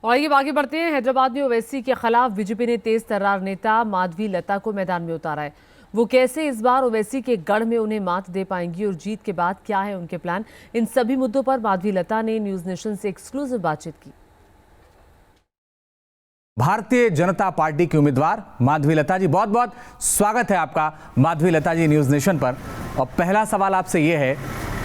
और ये आगे बढ़ते हैं। हैदराबाद में ओवैसी के खिलाफ बीजेपी ने तेज तर्रार नेता माधवी लता को मैदान में उतारा है। वो कैसे इस बार ओवैसी के गढ़ में उन्हें मात दे पाएंगी और जीत के बाद क्या है उनके प्लान, इन सभी मुद्दों पर माधवी लता ने न्यूज नेशन से एक्सक्लूसिव बातचीत की। भारतीय जनता पार्टी की उम्मीदवार माधवी लता जी, बहुत बहुत स्वागत है आपका माधवी लता जी न्यूज नेशन पर। और पहला सवाल आपसे यह है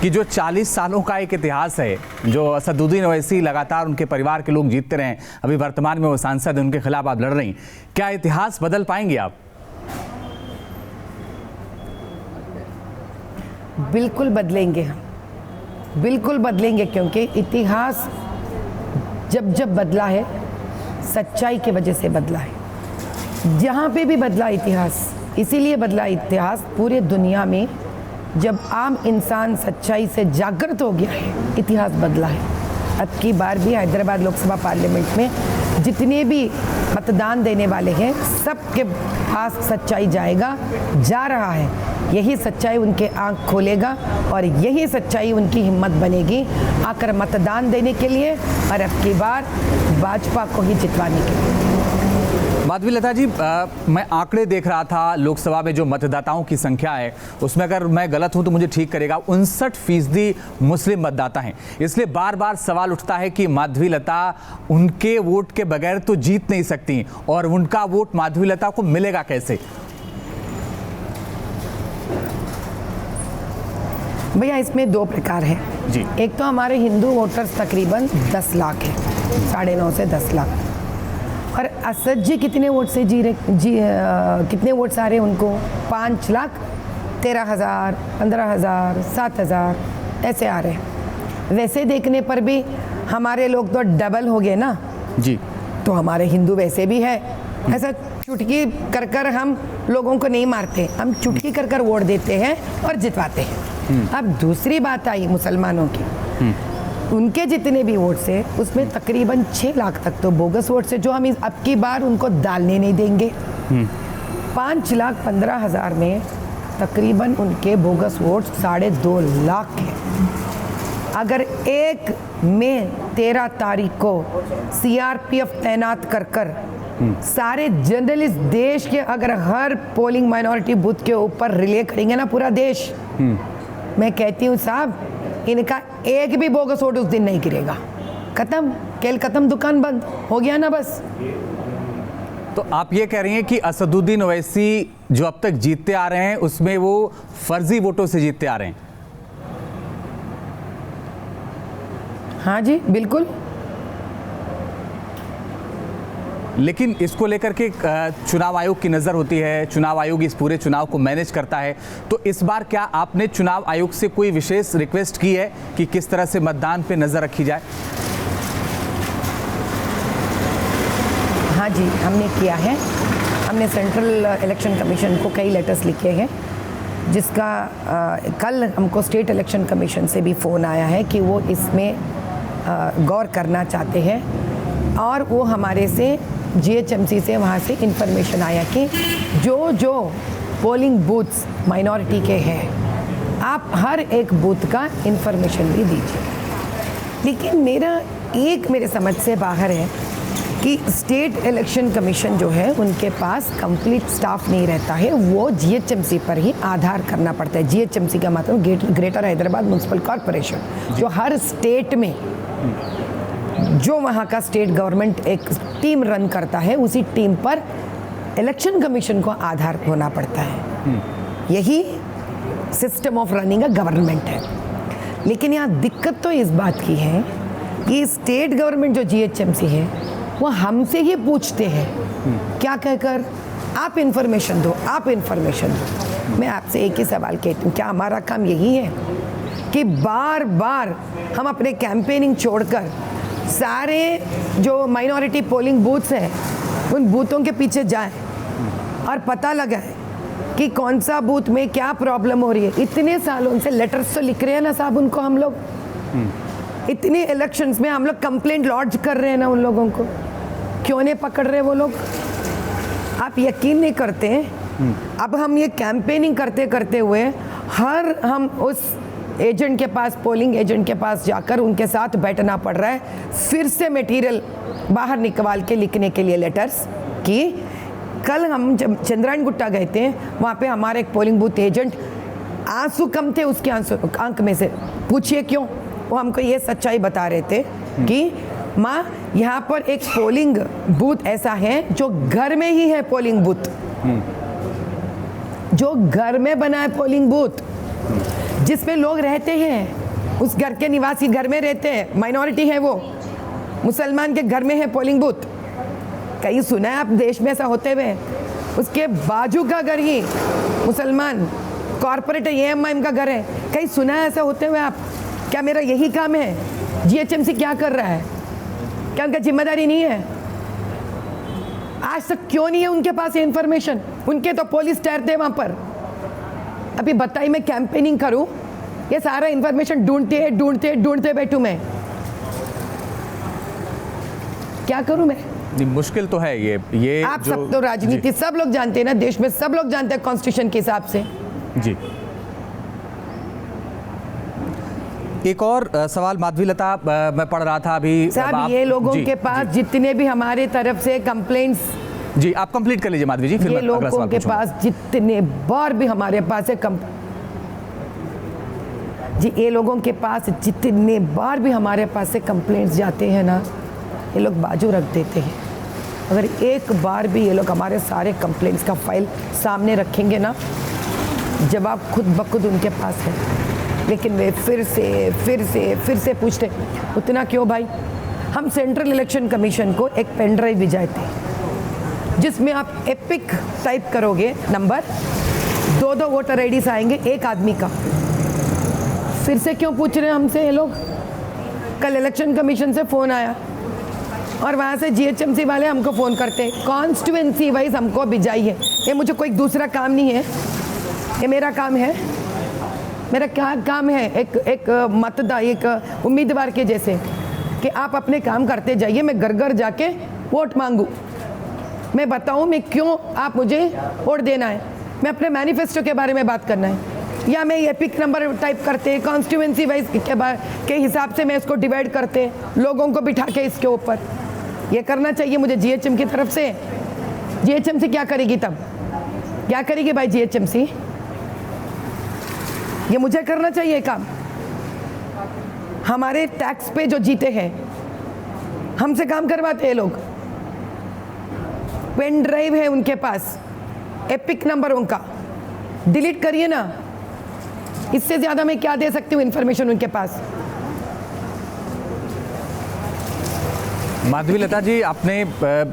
कि जो 40 सालों का एक इतिहास है, जो असदुद्दीन ओवैसी लगातार उनके परिवार के लोग जीतते रहे, अभी वर्तमान में वो सांसद, उनके खिलाफ आप लड़ रही, क्या इतिहास बदल पाएंगे आप? बिल्कुल बदलेंगे हम, बिल्कुल बदलेंगे, क्योंकि इतिहास जब जब बदला है सच्चाई की वजह से बदला है। जहाँ पे भी बदला इतिहास, इसीलिए बदला इतिहास पूरे दुनिया में। जब आम इंसान सच्चाई से जागृत हो गया है, इतिहास बदला है। अब की बार भी हैदराबाद लोकसभा पार्लियामेंट में जितने भी मतदान देने वाले हैं, सबके पास सच्चाई जा रहा है। यही सच्चाई उनके आंख खोलेगा और यही सच्चाई उनकी हिम्मत बनेगी आकर मतदान देने के लिए और अब की बार भाजपा को ही जितवाने के लिए। माधवी लता जी, मैं आंकड़े देख रहा था, लोकसभा में जो मतदाताओं की संख्या है उसमें अगर मैं गलत हूं तो मुझे ठीक करेगा, 59% मुस्लिम मतदाता हैं। इसलिए बार बार सवाल उठता है कि माधवी लता उनके वोट के बगैर तो जीत नहीं सकती, और उनका वोट माधवी लता को मिलेगा कैसे? भैया, इसमें दो प्रकार है जी। एक तो हमारे हिंदू वोटर्स तकरीबन 10 लाख है, 9.5 से 10 लाख। और असद जी कितने वोट से कितने वोट्स आ रहे हैं उनको? 5 लाख 13,000, 15,000, 7,000 ऐसे आ रहे हैं। वैसे देखने पर भी हमारे लोग तो डबल हो गए ना जी। तो हमारे हिंदू वैसे भी है, ऐसा चुटकी कर कर हम लोगों को नहीं मारते, हम चुटकी कर कर वोट देते हैं और जितवाते हैं। अब दूसरी बात आई मुसलमानों की, उनके जितने भी वोट्स है उसमें तकरीबन 6 लाख तक तो बोगस वोट्स है, जो हम अब की बार उनको डालने नहीं देंगे। 5,15,000 में तकरीबन उनके बोगस वोट्स 2.5 लाख है। अगर 1 मई 13 तारीख को CRPF तैनात कर सारे जर्नलिस्ट देश के अगर हर पोलिंग माइनॉरिटी बूथ के ऊपर रिले करेंगे ना पूरा देश, मैं कहती हूँ साहब, इनका एक भी बोगस वोट उस दिन नहीं गिरेगा। खत्म, खेल खत्म, दुकान बंद हो गया ना बस। तो आप ये कह रही हैं कि असदुद्दीन ओवैसी जो अब तक जीतते आ रहे हैं उसमें वो फर्जी वोटों से जीतते आ रहे हैं? हाँ जी, बिल्कुल। लेकिन इसको लेकर के चुनाव आयोग की नज़र होती है, चुनाव आयोग इस पूरे चुनाव को मैनेज करता है, तो इस बार क्या आपने चुनाव आयोग से कोई विशेष रिक्वेस्ट की है कि किस तरह से मतदान पे नज़र रखी जाए? हाँ जी, हमने किया है। हमने सेंट्रल इलेक्शन कमीशन को कई लेटर्स लिखे हैं, जिसका कल हमको स्टेट इलेक्शन कमीशन से भी फ़ोन आया है कि वो इसमें गौर करना चाहते हैं। और वो हमारे से GHMC से वहाँ से इंफॉर्मेशन आया कि जो पोलिंग बूथ्स माइनॉरिटी के हैं, आप हर एक बूथ का इंफॉर्मेशन भी दीजिए। लेकिन मेरे समझ से बाहर है कि स्टेट इलेक्शन कमीशन जो है उनके पास कंप्लीट स्टाफ नहीं रहता है, वो GHMC पर ही आधार करना पड़ता है। GHMC का मतलब ग्रेटर हैदराबाद म्यूनसिपल कॉरपोरेशन, जो हर स्टेट में जो वहाँ का स्टेट गवर्नमेंट एक टीम रन करता है, उसी टीम पर इलेक्शन कमीशन को आधार होना पड़ता है। यही system of running a government है। लेकिन यहाँ दिक्कत तो इस बात की है कि स्टेट गवर्नमेंट जो GHMC है वो हमसे ही पूछते हैं, क्या कहकर, आप इंफॉर्मेशन दो, आप इंफॉर्मेशन दो। मैं आपसे एक ही सवाल कहती हूँ, क्या हमारा काम यही है कि बार बार हम अपने कैंपेनिंग छोड़कर सारे जो माइनॉरिटी पोलिंग बूथ्स हैं उन बूथों के पीछे जाएं और पता लगाएं कि कौन सा बूथ में क्या प्रॉब्लम हो रही है? इतने सालों से लेटर्स तो लिख रहे हैं ना साहब उनको हम लोग, इतने इलेक्शंस में हम लोग कंप्लेंट लॉन्च कर रहे हैं ना उन लोगों को, क्यों नहीं पकड़ रहे वो लोग? आप यकीन नहीं करते हैं, अब हम ये कैंपेनिंग करते करते हुए हम उस एजेंट के पास, पोलिंग एजेंट के पास जाकर उनके साथ बैठना पड़ रहा है, फिर से मटेरियल बाहर निकाल के लिखने के लिए लेटर्स कि कल हम जब चंद्रायण गुट्टा गए थे, वहाँ पे हमारे एक पोलिंग बूथ एजेंट आंसू कम थे उसके आंख में से। पूछिए क्यों? वो हमको ये सच्चाई बता रहे थे कि माँ यहाँ पर एक पोलिंग बूथ ऐसा है जो घर में ही है, पोलिंग बूथ जो घर में बना है, पोलिंग बूथ जिसमें लोग रहते हैं, उस घर के निवासी घर में रहते हैं, माइनॉरिटी है वो, मुसलमान के घर में है पोलिंग बूथ। कहीं सुना है आप देश में ऐसा होते हुए? उसके बाजू का घर ही मुसलमान कॉर्पोरेट AMIM का घर है, कहीं सुना है ऐसा होते हुए आप? क्या मेरा यही काम है? GHMC क्या कर रहा है? क्या उनका जिम्मेदारी नहीं है? आज तक क्यों नहीं है उनके पास ये इंफॉर्मेशन? उनके तो पुलिस ठहरते वहां पर। अभी बताइए मैं कैंपेनिंग करूं, ये सारा इंफॉर्मेशन ढूंढते बैठूं मैं, क्या करूं मैं? नहीं, मुश्किल तो है ये आप सब तो राजनीति सब लोग जानते हैं ना, देश में सब लोग जानते हैं कॉन्स्टिट्यूशन के हिसाब से। जी, एक और सवाल माधवीलता, मैं पढ़ रहा था अभी साहब, ये लोगों के पास जितने भी हमारे तरफ से कंप्लेंट्स, जी आप कंप्लीट कर लीजिए माधवी जी, फिर ये मैं अगला सवाल लोगों के पूछूंगा। पास जितने बार भी हमारे पास है ये लोगों के पास जितने बार भी हमारे पास से कंप्लेंट्स जाते हैं ना, ये लोग बाजू रख देते हैं। अगर एक बार भी ये लोग हमारे सारे कंप्लेंट्स का फाइल सामने रखेंगे ना, जवाब खुद ब खुद उनके पास है। लेकिन वे फिर से पूछते, उतना क्यों भाई? हम सेंट्रल इलेक्शन कमीशन को एक पेन ड्राइव भी जाते हैं जिसमें आप एपिक टाइप करोगे नंबर, 2 वोटर IDs आएंगे एक आदमी का। फिर से क्यों पूछ रहे हैं हमसे ये लोग? कल इलेक्शन कमीशन से फ़ोन आया और वहाँ से GHMC वाले हमको फ़ोन करते हैं, कॉन्स्टिट्यूएंसी वाइज हमको भिजाइए। ये मुझे कोई दूसरा काम नहीं है, ये मेरा काम है। मेरा क्या काम है? एक उम्मीदवार के जैसे कि आप अपने काम करते जाइए, मैं घर घर जाके वोट मांगूँ, मैं बताऊँ मैं क्यों आप मुझे वोट देना है, मैं अपने मैनिफेस्टो के बारे में बात करना है, या मैं एपिक नंबर टाइप करते कॉन्स्टिट्यूएंसी वाइज के हिसाब से मैं इसको डिवाइड करते लोगों को बिठा के इसके ऊपर। ये करना चाहिए मुझे GHM की तरफ से। GHMC क्या करेगी तब? क्या करेगी भाई GHMC? ये मुझे करना चाहिए काम। हमारे टैक्स पे जो जीते हैं हमसे काम करवाते हैं लोग। पेन ड्राइव है उनके पास, एपिक नंबर उनका, डिलीट करिए ना। इससे ज़्यादा मैं क्या दे सकती हूँ इन्फॉर्मेशन उनके पास? माधवीलता जी, आपने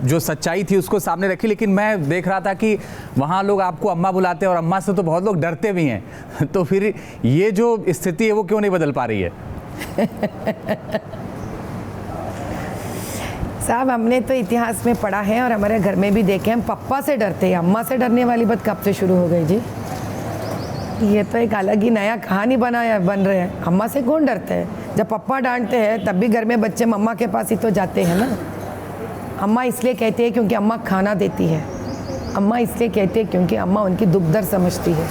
जो सच्चाई थी उसको सामने रखी, लेकिन मैं देख रहा था कि वहाँ लोग आपको अम्मा बुलाते हैं और अम्मा से तो बहुत लोग डरते भी हैं। तो फिर ये जो स्थिति है वो क्यों नहीं बदल पा रही है? साहब, हमने तो इतिहास में पढ़ा है और हमारे घर में भी देखे, हम पप्पा से डरते हैं, अम्मा से डरने वाली बात कब से शुरू हो गई जी? ये तो एक अलग ही नया कहानी बन रहे हैं। अम्मा से कौन डरते हैं? जब पप्पा डांटते हैं तब भी घर में बच्चे मम्मा के पास ही तो जाते हैं ना। अम्मा इसलिए कहते हैं क्योंकि अम्मा खाना देती है, अम्मा इसलिए कहते हैं क्योंकि अम्मा उनकी दुख दर्द समझती है।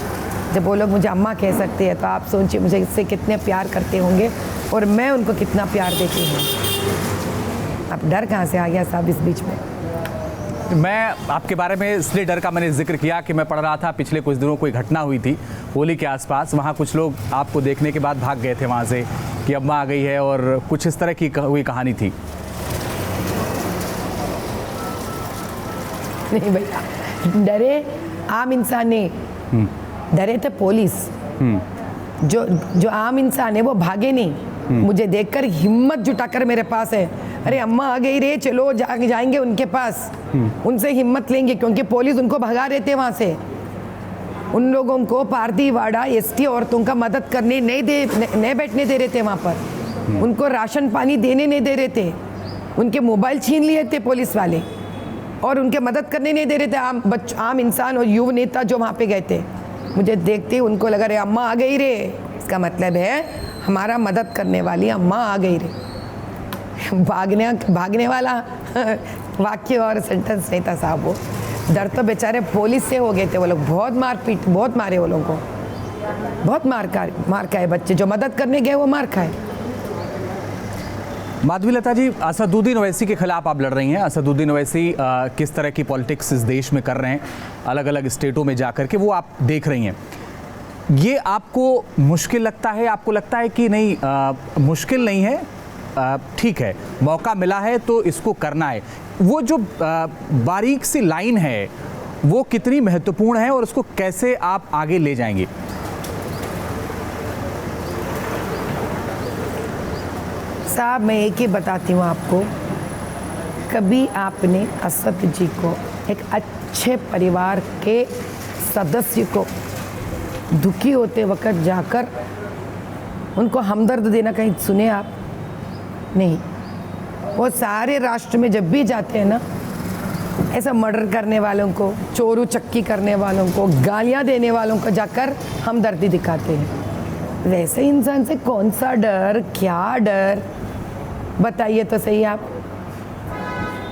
जब वो लोग मुझे अम्मा कह सकते हैं तो आप सोचिए मुझे इससे कितने प्यार करते होंगे और मैं उनको कितना प्यार देती हूँ। अब डर कहाँ से आ गया साहब इस बीच में? मैं आपके बारे में इसलिए डर का मैंने जिक्र किया कि मैं पढ़ रहा था पिछले कुछ दिनों कोई घटना हुई थी होली के आसपास। वहाँ कुछ लोग आपको देखने के बाद भाग गए थे वहाँ से कि अम्मा आ गई है, और कुछ इस तरह की हुई कहानी थी। नहीं भैया, डरे आम इंसान नहीं, डरे थे पुलिस। जो आम इंसान है वो भागे नहीं, मुझे देखकर हिम्मत जुटाकर मेरे पास है, अरे अम्मा आ गई रे, चलो जाएंगे उनके पास, उनसे हिम्मत लेंगे, क्योंकि पुलिस उनको भगा रहे थे वहाँ से। उन लोगों को पारदीवाड़ा ST औरतों का मदद करने नहीं बैठने दे रहे थे वहाँ पर, उनको राशन पानी देने नहीं दे रहे थे, उनके मोबाइल छीन लिए थे पुलिस वाले और उनके मदद करने नहीं दे रहे थे आम इंसान और युवा नेता जो वहाँ पे गए थे। मुझे देखते उनको लगा रे अम्मा आ गई रे, इसका मतलब है हमारा मदद करने वाली अम्मा आ गई रे। भागने वाला वाक्य और सेंटेंस नहीं था साहब, वो डर तो बेचारे पुलिस से हो गए थे। वो लोग बहुत मारे, वो लोगों को बहुत मार खाए। बच्चे जो मदद करने गए वो मार खाए। माधवीलता जी, असदुद्दीन ओवैसी के खिलाफ आप लड़ रही हैं। असदुद्दीन ओवैसी किस तरह की पॉलिटिक्स इस देश में कर रहे हैं, अलग अलग स्टेटों में जाकर के, वो आप देख रही हैं। ये आपको मुश्किल लगता है? आपको लगता है कि नहीं मुश्किल नहीं है, ठीक है, मौका मिला है तो इसको करना है? वो जो बारीक सी लाइन है वो कितनी महत्वपूर्ण है और उसको कैसे आप आगे ले जाएंगे? साहब, मैं एक ही बताती हूँ आपको, कभी आपने असद जी को, एक अच्छे परिवार के सदस्य को, दुखी होते वक्त जाकर उनको हमदर्द देना कहीं सुने आप? नहीं। वो सारे राष्ट्र में जब भी जाते हैं ना, ऐसा मर्डर करने वालों को, चोरू चक्की करने वालों को, गालियां देने वालों को जाकर हमदर्दी दिखाते हैं। वैसे इंसान से कौन सा डर, क्या डर, बताइए तो सही आप।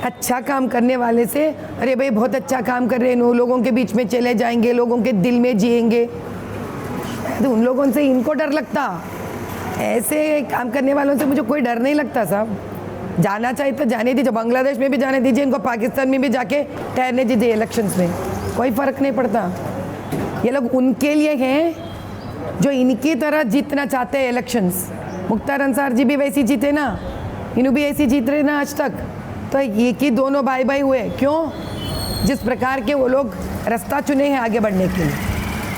अच्छा काम करने वाले से, अरे भाई बहुत अच्छा काम कर रहे हैं, लोगों के बीच में चले जाएंगे, लोगों के दिल में जिएंगे, तो उन लोगों से इनको डर लगता? ऐसे काम करने वालों से मुझे कोई डर नहीं लगता साहब। जाना चाहिए तो जाने दीजिए, बांग्लादेश में भी जाने दीजिए, इनको पाकिस्तान में भी जाके ठहरने दीजिए इलेक्शंस में, कोई फ़र्क नहीं पड़ता। ये लोग उनके लिए हैं जो इनकी तरह जीतना चाहते हैं इलेक्शंस। मुख्तार अंसार जी भी वैसी जीते ना, इन्हों भी ऐसी जीत रहे ना आज तक, तो ये कि दोनों भाई भाई हुए। क्यों? जिस प्रकार के वो लोग रास्ता चुने हैं आगे बढ़ने के लिए।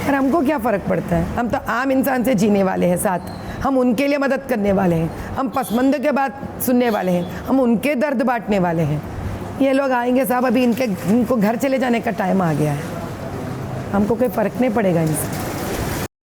और हमको क्या फ़र्क पड़ता है? हम तो आम इंसान से जीने वाले हैं साथ, हम उनके लिए मदद करने वाले हैं, हम पसमंद के बात सुनने वाले हैं, हम उनके दर्द बांटने वाले हैं। ये लोग आएंगे साहब, अभी इनको घर चले जाने का टाइम आ गया है, हमको कोई फ़र्क नहीं पड़ेगा इनसे।